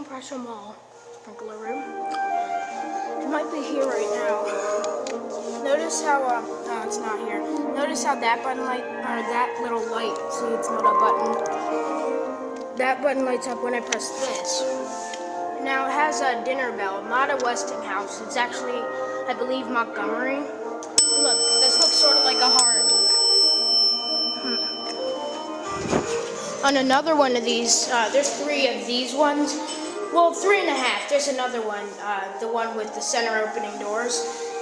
pressure mall sprinkler room. It might be here right now. Notice how, no, it's not here. Notice how that button light, or that little light, see, it's not a button. That button lights up when I press this. Now it has a dinner bell, not a Westinghouse. It's actually, I believe, Montgomery. Look, this looks sort of like a heart. On another one of these, there's 3 of these ones. Well, 3.5. There's another one, the one with the center opening doors.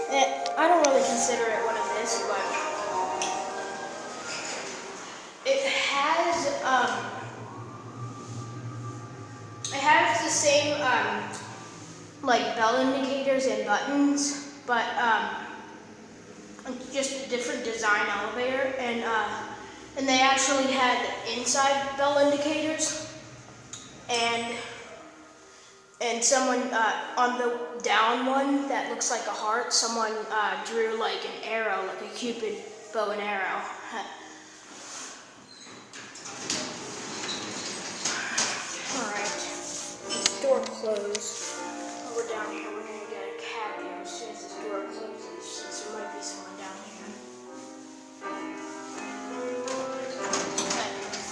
I don't really consider it one of this, but it has the same like bell indicators and buttons, but just a different design elevator, and they actually had inside bell indicators, and someone on the down one that looks like a heart, someone drew like an arrow, like a Cupid bow and arrow. Alright, this door closed. Over down here, we're gonna get a cab here as soon as this door closes, since there might be someone down here.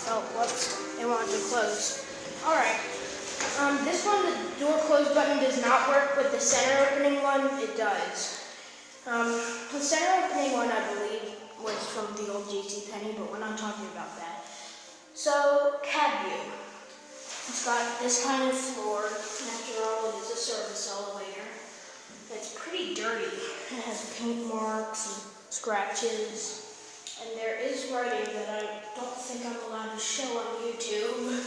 Oh, whoops, it wanted to close. Alright. This one, the door close button does not work, but the center opening one, it does. The center opening one, I believe, was from the old JCPenney, but we're not talking about that. So, cab view. It's got this kind of floor. After all, it is a service elevator. It's pretty dirty. It has paint marks and scratches. And there is writing that I don't think I'm allowed to show on YouTube.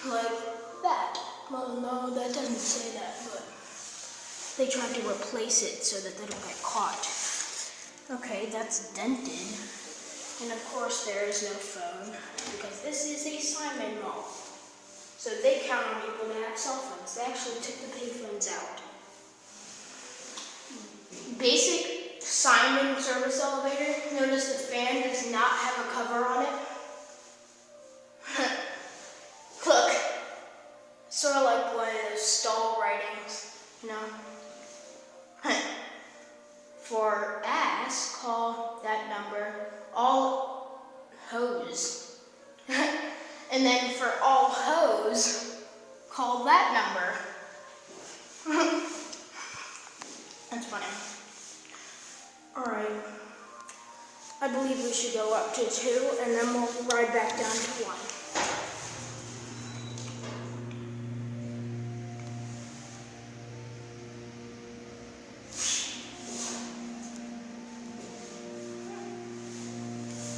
Like that. Well, no, that doesn't say that, but they tried to replace it so that they don't get caught. Okay, that's dented. And of course there is no phone, because this is a Simon mall. So they count on people to have cell phones. They actually took the payphones out. Basic Simon service elevator. Notice the fan does not have a cover on it. Look, sort of like one of those stall writings, you know. For ass, call that number. All hose. And then for all hose, call that number. That's funny. Alright. I believe we should go up to 2, and then we'll ride back down to 1.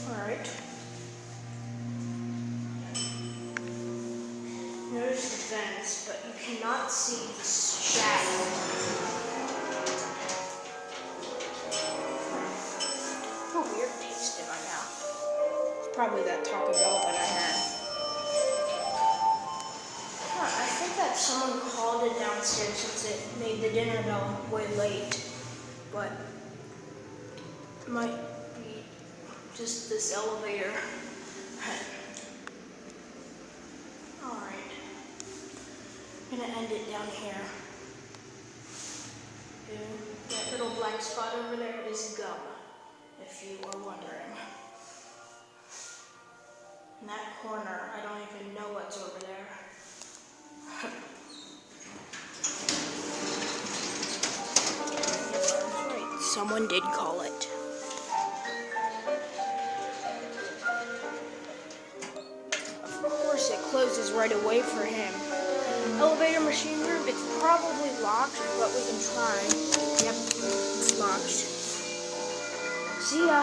Alright. Notice the fence, but you cannot see the shadow. A weird taste in my mouth. It's probably that Taco Bell that I had. I think that someone called it downstairs since it made the dinner bell way late. But it might be just this elevator. Alright. I'm gonna end it down here. That little black spot over there is gum, if you were wondering. In that corner, I don't even know what's over there. Right, someone did call it. Of course, it closes right away for him. Elevator machine room, it's probably locked, but we can try. Yep, it's locked. See ya.